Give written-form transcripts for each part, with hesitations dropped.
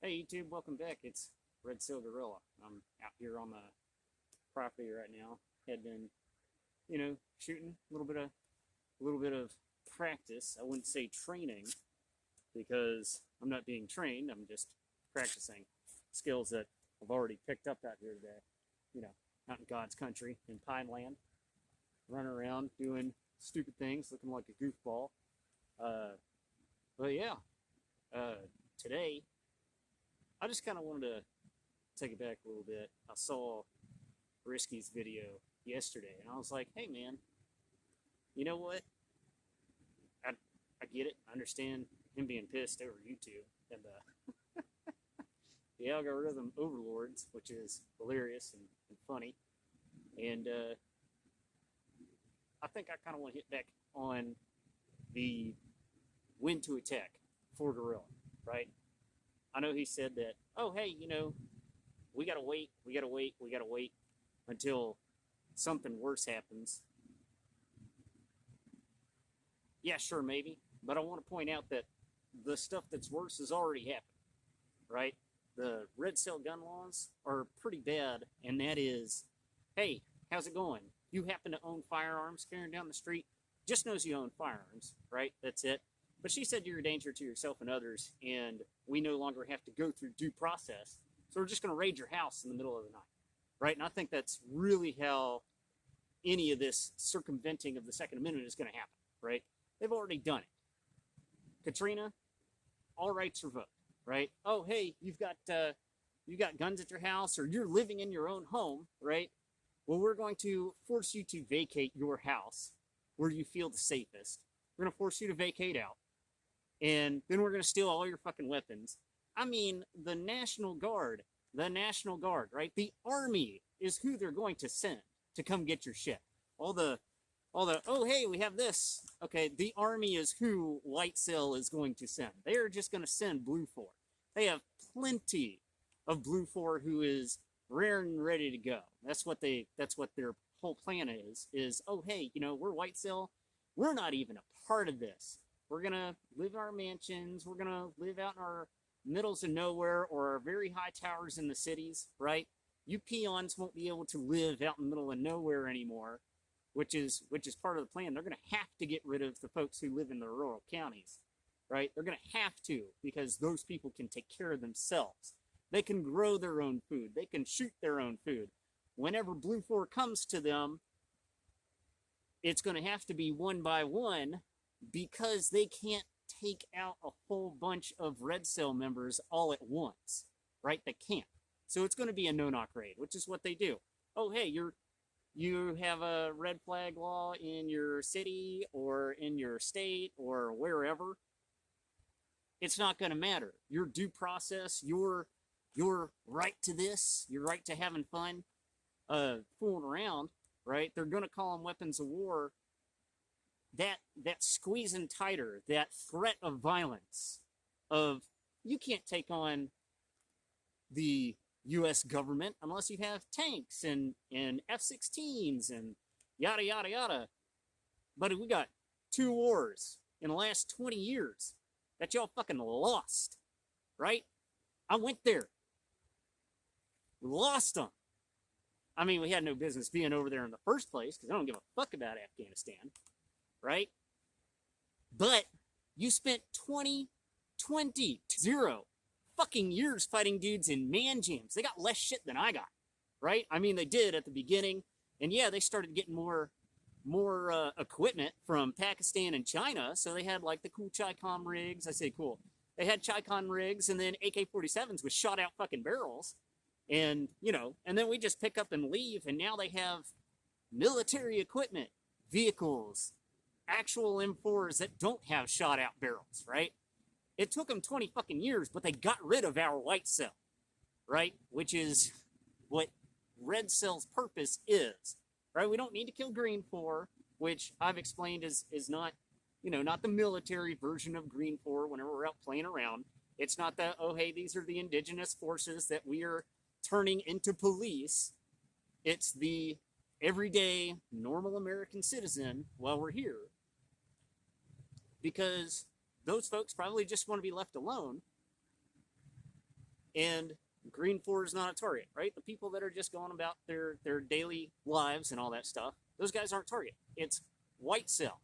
Hey YouTube, welcome back. It's Red Cell Guerrilla. I'm out here on the property right now. Had been, shooting a little bit of practice. I wouldn't say training because I'm not being trained. I'm just practicing skills that I've already picked up out here today. You know, out in God's country in Pine Land, running around doing stupid things, looking like a goofball. Uh, but yeah, today I just kind of wanted to take it back a little bit. I saw Risky's video yesterday, and I was like, hey, man, you know what? I get it. I understand him being pissed over YouTube and the algorithm overlords, which is hilarious and funny. And I think I kind of want to hit back on the when to attack for Gorilla, right? I know he said that, oh, hey, we got to wait until something worse happens. Yeah, sure, maybe. But I want to point out that the stuff that's worse has already happened, right? The red cell gun laws are pretty bad, and that is, hey, how's it going? You happen to own firearms carrying down the street? Just knows you own firearms, right? That's it. But she said you're a danger to yourself and others, and we no longer have to go through due process. So we're just going to raid your house in the middle of the night, right? And I think that's really how any of this circumventing of the Second Amendment is going to happen, right? They've already done it. Katrina, all rights revoked, right? Oh, hey, you got guns at your house, or you're living in your own home, right? Well, we're going to force you to vacate your house where you feel the safest. We're going to force you to vacate out. And then we're going to steal all your fucking weapons. I mean, the National Guard, right? The Army is who they're going to send to come get your shit. All the, oh, hey, we have this. Okay, the Army is who White Cell is going to send. They are just going to send Blue 4. They have plenty of Blue 4 who is rare and ready to go. That's what their whole plan is, oh, hey, we're White Cell. We're not even a part of this. We're going to live in our mansions. We're going to live out in our middles of nowhere or our very high towers in the cities, right? You peons won't be able to live out in the middle of nowhere anymore, which is part of the plan. They're going to have to get rid of the folks who live in the rural counties, right? They're going to have to, because those people can take care of themselves. They can grow their own food. They can shoot their own food. Whenever Blue 4 comes to them, it's going to have to be one by one, because they can't take out a whole bunch of Red Cell members all at once, right? They can't. So it's going to be a no-knock raid, which is what they do. Oh, hey, you have a red flag law in your city or in your state or wherever. It's not going to matter. Your due process, your right to this, your right to having fun, fooling around, right? They're going to call them weapons of war. That squeezing tighter, that threat of violence, of you can't take on the U.S. government unless you have tanks and F-16s and yada, yada, yada. But we got 2 wars in the last 20 years that y'all fucking lost, right? I went there. We lost them. I mean, we had no business being over there in the first place because I don't give a fuck about Afghanistan, right? But you spent 0 fucking years fighting dudes in man jams. They got less shit than I got, right? I mean, they did at the beginning, and yeah, they started getting more equipment from Pakistan and China, so they had like the cool Chi-Com rigs. I say cool. They had Chi-Com rigs, and then AK-47s with shot-out fucking barrels, and and then we just pick up and leave, and now they have military equipment, vehicles, actual M4s that don't have shot-out barrels, right? It took them 20 fucking years, but they got rid of our White Cell, right? Which is what Red Cell's purpose is, right? We don't need to kill Green 4, which I've explained is not, not the military version of Green 4 whenever we're out playing around. It's not that, oh, hey, these are the indigenous forces that we are turning into police. It's the everyday, normal American citizen while we're here. Because those folks probably just want to be left alone. and green 4 is not a target, right? The people that are just going about their daily lives and all that stuff, those guys aren't target. It's white cell.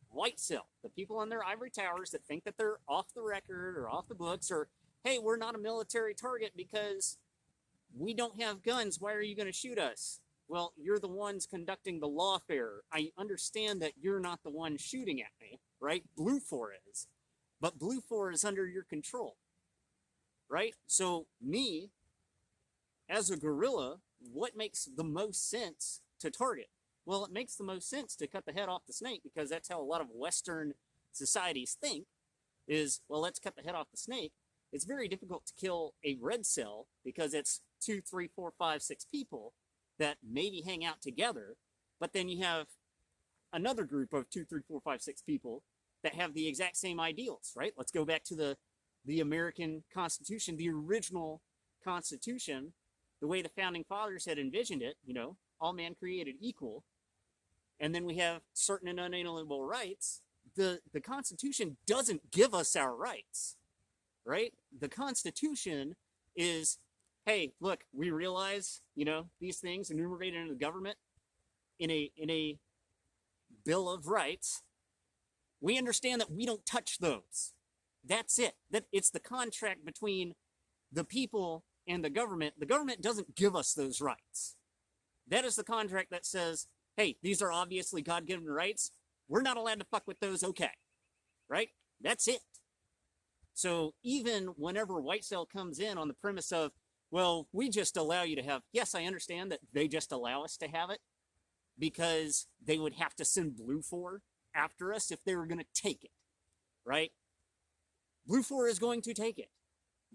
White cell. The people in their ivory towers that think that they're off the record or off the books, or, hey, we're not a military target because we don't have guns. Why are you going to shoot us? Well, you're the ones conducting the lawfare. I understand that you're not the one shooting at me, right? Blue 4 is. But Blue 4 is under your control, right? So me, as a guerrilla, what makes the most sense to target? Well, it makes the most sense to cut the head off the snake, because that's how a lot of Western societies think is, well, let's cut the head off the snake. It's very difficult to kill a red cell because it's 2, 3, 4, 5, 6 people that maybe hang out together, but then you have another group of 2, 3, 4, 5, 6 people that have the exact same ideals, right? Let's go back to the American Constitution, the original Constitution, the way the Founding Fathers had envisioned it, you know, all man created equal. And then we have certain and unalienable rights. The Constitution doesn't give us our rights, right? The Constitution is, hey, look, we realize, you know, these things enumerated in the government in a Bill of Rights. We understand that we don't touch those. That's it. That it's the contract between the people and the government. The government doesn't give us those rights. That is the contract that says, hey, these are obviously God-given rights. We're not allowed to fuck with those, okay. Right? That's it. So even whenever White Cell comes in on the premise of, well, we just allow you to have, yes, I understand that they just allow us to have it because they would have to send Blue 4 after us if they were going to take it, right? Blue 4 is going to take it.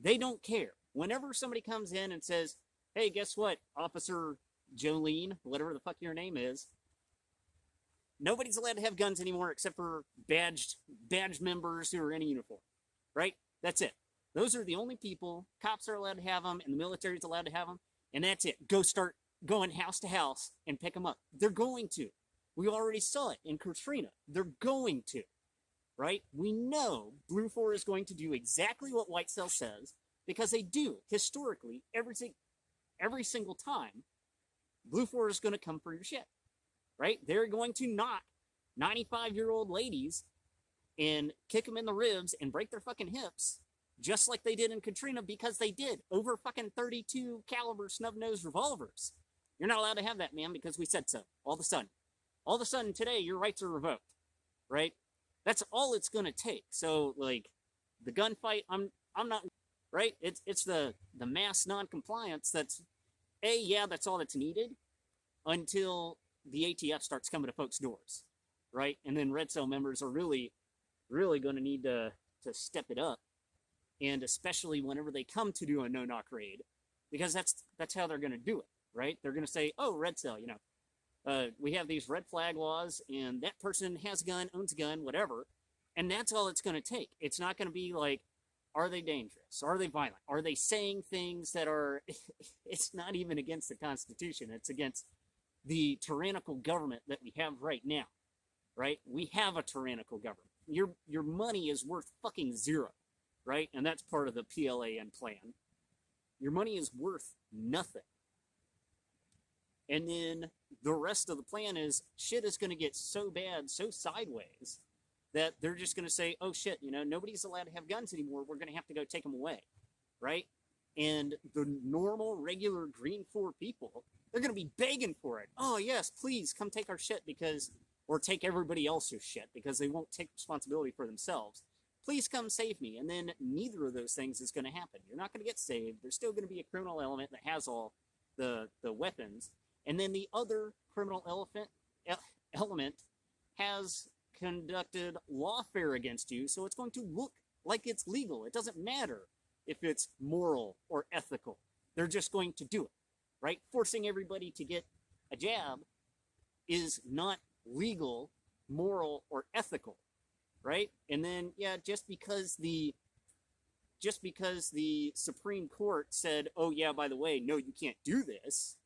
They don't care. Whenever somebody comes in and says, hey, guess what, Officer Jolene, whatever the fuck your name is, nobody's allowed to have guns anymore except for badge members who are in a uniform, right? That's it. Those are the only people. Cops are allowed to have them, and the military's allowed to have them, and that's it. Go start going house to house and pick them up. They're going to. We already saw it in Katrina. They're going to, right? We know Blue 4 is going to do exactly what White Cell says, because they do. Historically, every single time, Blue 4 is going to come for your shit, right? They're going to knock 95-year-old ladies and kick them in the ribs and break their fucking hips, just like they did in Katrina, because they did, over fucking 32 caliber snub-nosed revolvers. You're not allowed to have that, man, because we said so. All of a sudden today, your rights are revoked, right? That's all it's going to take. So, like, the gunfight, I'm not, right? It's the mass non-compliance that's, yeah, that's all that's needed until the ATF starts coming to folks' doors, right? And then Red Cell members are really, really going to need to step it up, and especially whenever they come to do a no-knock raid, because that's how they're going to do it, right? They're going to say, oh, Red Cell, you know, we have these red flag laws, and that person has a gun, owns a gun, whatever, and that's all it's going to take. It's not going to be like, are they dangerous? Are they violent? Are they saying things that are, it's not even against the Constitution. It's against the tyrannical government that we have right now, right? We have a tyrannical government. Your money is worth fucking zero, right? And that's part of the PLAN plan. Your money is worth nothing. And then the rest of the plan is shit is going to get so bad, so sideways, that they're just going to say, oh shit, you know, nobody's allowed to have guns anymore. We're going to have to go take them away, right? And the normal, regular Green 4 people, they're going to be begging for it. Oh yes, please come take our shit, because, or take everybody else's shit, because they won't take responsibility for themselves. Please come save me. And then neither of those things is going to happen. You're not going to get saved. There's still going to be a criminal element that has all the weapons. And then the other criminal element has conducted lawfare against you, so it's going to look like it's legal. It doesn't matter if it's moral or ethical. They're just going to do it, right? Forcing everybody to get a jab is not legal, moral, or ethical, right? And then, yeah, just because the Supreme Court said, oh yeah, by the way, no, you can't do this,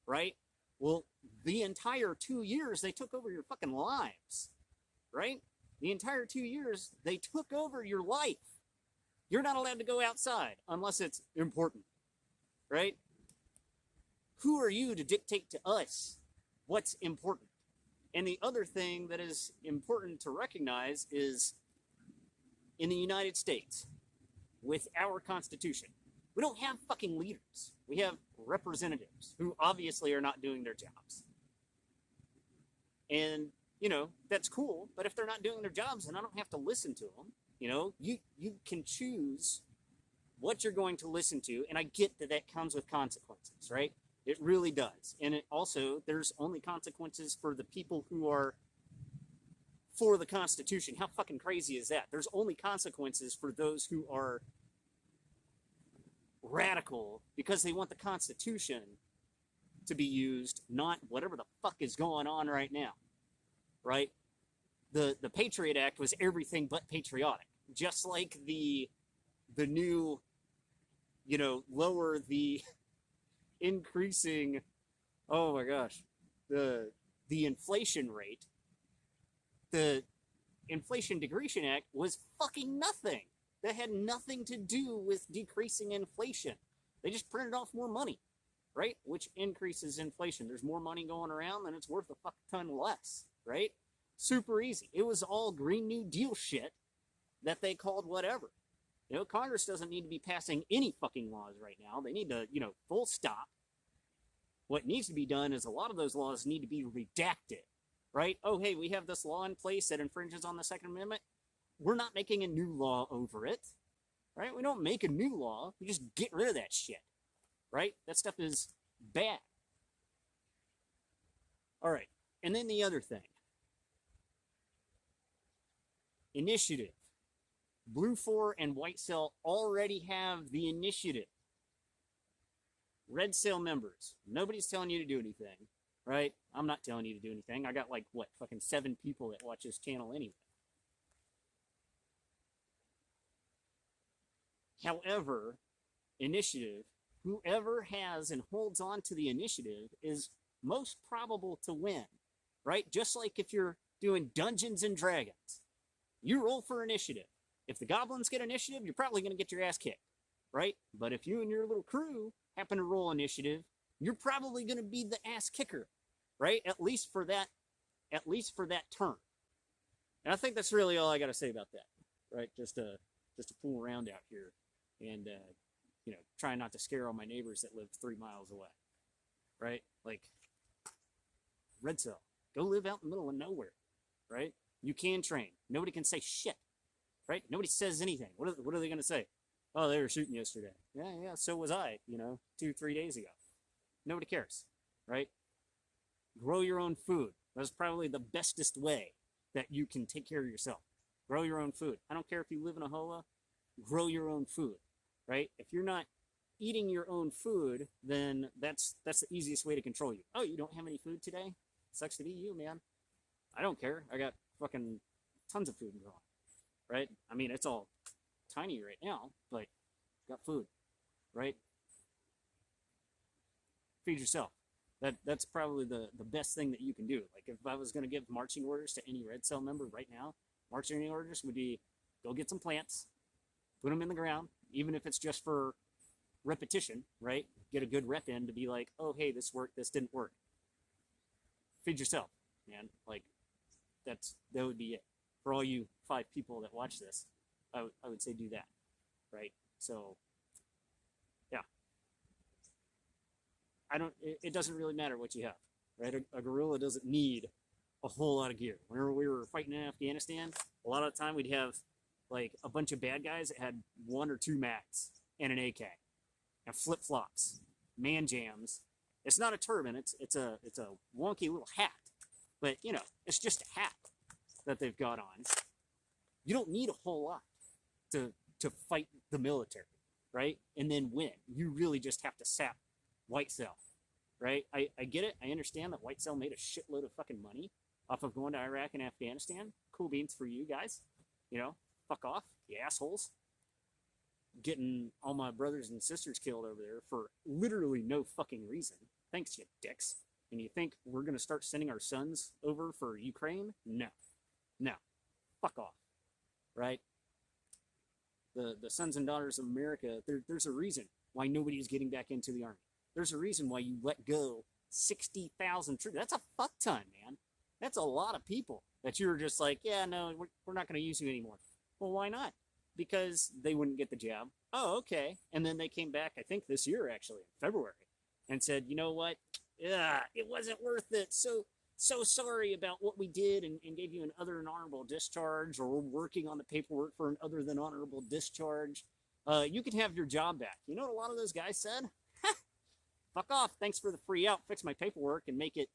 right? Well, the entire 2 years they took over your fucking lives, right? The entire 2 years they took over your life. You're not allowed to go outside unless it's important, right? Who are you to dictate to us what's important? And the other thing that is important to recognize is in the United States, with our Constitution, we don't have fucking leaders. We have representatives who obviously are not doing their jobs. And, you know, that's cool, but if they're not doing their jobs, then I don't have to listen to them. You know, you can choose what you're going to listen to, and I get that that comes with consequences, right? It really does. And it also, there's only consequences for the people who are for the Constitution. How fucking crazy is that? There's only consequences for those who are radical because they want the Constitution to be used, not whatever the fuck is going on right now, right? The Patriot Act was everything but patriotic. Just like the new, you know, lower the increasing, oh my gosh, the inflation rate, the Inflation Decreasing Act was fucking nothing. That had nothing to do with decreasing inflation. They just printed off more money, right? Which increases inflation. There's more money going around, then it's worth a fuck ton less, right? Super easy. It was all Green New Deal shit that they called whatever. You know, Congress doesn't need to be passing any fucking laws right now. They need to, you know, full stop. What needs to be done is a lot of those laws need to be redacted, right? Oh, hey, we have this law in place that infringes on the Second Amendment. We're not making a new law over it, right? We don't make a new law. We just get rid of that shit, right? That stuff is bad. All right. And then the other thing. Initiative. Blue 4 and White Cell already have the initiative. Red Cell members, nobody's telling you to do anything, right? I'm not telling you to do anything. I got like, what, fucking 7 people that watch this channel anyway. However, initiative, whoever has and holds on to the initiative is most probable to win, right? Just like if you're doing Dungeons and Dragons, you roll for initiative. If the goblins get initiative, you're probably going to get your ass kicked, right? But if you and your little crew happen to roll initiative, you're probably going to be the ass kicker, right? At least for that turn. And I think that's really all I got to say about that, right? Just to fool around out here and, you know, try not to scare all my neighbors that live 3 miles away, right? Like, Red Cell, go live out in the middle of nowhere, right? You can train. Nobody can say shit, right? Nobody says anything. What are they going to say? Oh, they were shooting yesterday. Yeah, so was I, you know, 2-3 days ago. Nobody cares, right? Grow your own food. That's probably the bestest way that you can take care of yourself. Grow your own food. I don't care if you live in a hola, grow your own food, right? If you're not eating your own food, then that's the easiest way to control you. Oh, you don't have any food today? Sucks to be you, man. I don't care. I got fucking tons of food growing, right? I mean, it's all tiny right now, but got food, right? Feed yourself. That's probably the best thing that you can do. Like, if I was going to give marching orders to any Red Cell member right now, marching orders would be, go get some plants, put them in the ground, even if it's just for repetition, right? Get a good rep in to be like, oh, hey, this worked, this didn't work. Feed yourself, man. Like, that would be it. For all you 5 people that watch this, I would say do that, right? So, yeah. It doesn't really matter what you have, right? A guerrilla doesn't need a whole lot of gear. Whenever we were fighting in Afghanistan, a lot of the time we'd have like a bunch of bad guys that had 1 or 2 mags and an AK and flip-flops, man jams. It's not a turban, it's a wonky little hat. But, you know, it's just a hat that they've got on. You don't need a whole lot to fight the military, right? And then win. You really just have to sap White Cell, right? I get it. I understand that White Cell made a shitload of fucking money off of going to Iraq and Afghanistan. Cool beans for you guys. You know, fuck off, you assholes. Getting all my brothers and sisters killed over there for literally no fucking reason. Thanks, you dicks. And you think we're going to start sending our sons over for Ukraine? No. Fuck off. Right? the sons and daughters of America, there's a reason why nobody's getting back into the army. There's a reason why you let go 60,000 troops. That's a fuck ton, man. That's a lot of people that you're just like, yeah, no, we're not going to use you anymore. Well, why not? Because they wouldn't get the job. Oh, okay. And then they came back, I think this year actually, in February, and said, you know what? Yeah, it wasn't worth it. So sorry about what we did and gave you an other than honorable discharge, or we're working on the paperwork for an other than honorable discharge. You can have your job back. You know what a lot of those guys said? Fuck off. Thanks for the free out. Fix my paperwork and make it,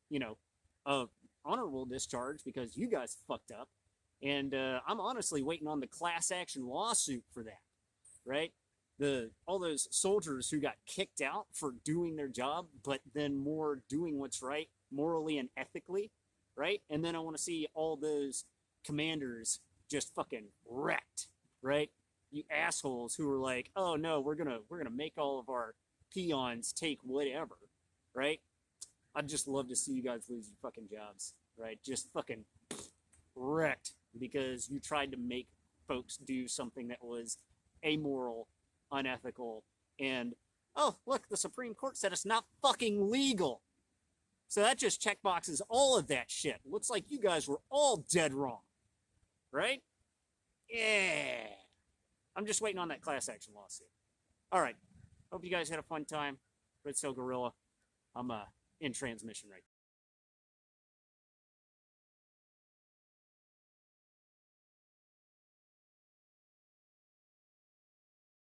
honorable discharge because you guys fucked up. And I'm honestly waiting on the class action lawsuit for that, right? All those soldiers who got kicked out for doing their job, but then more doing what's right morally and ethically, right? And then I want to see all those commanders just fucking wrecked, right? You assholes who are like, oh no, we're gonna make all of our peons take whatever, right? I'd just love to see you guys lose your fucking jobs, right? Just fucking wrecked because you tried to make folks do something that was amoral, unethical, and oh, look, the Supreme Court said it's not fucking legal. So that just checkboxes all of that shit. Looks like you guys were all dead wrong, right? Yeah. I'm just waiting on that class action lawsuit. All right. Hope you guys had a fun time. Red Cell Guerrilla. I'm in transmission right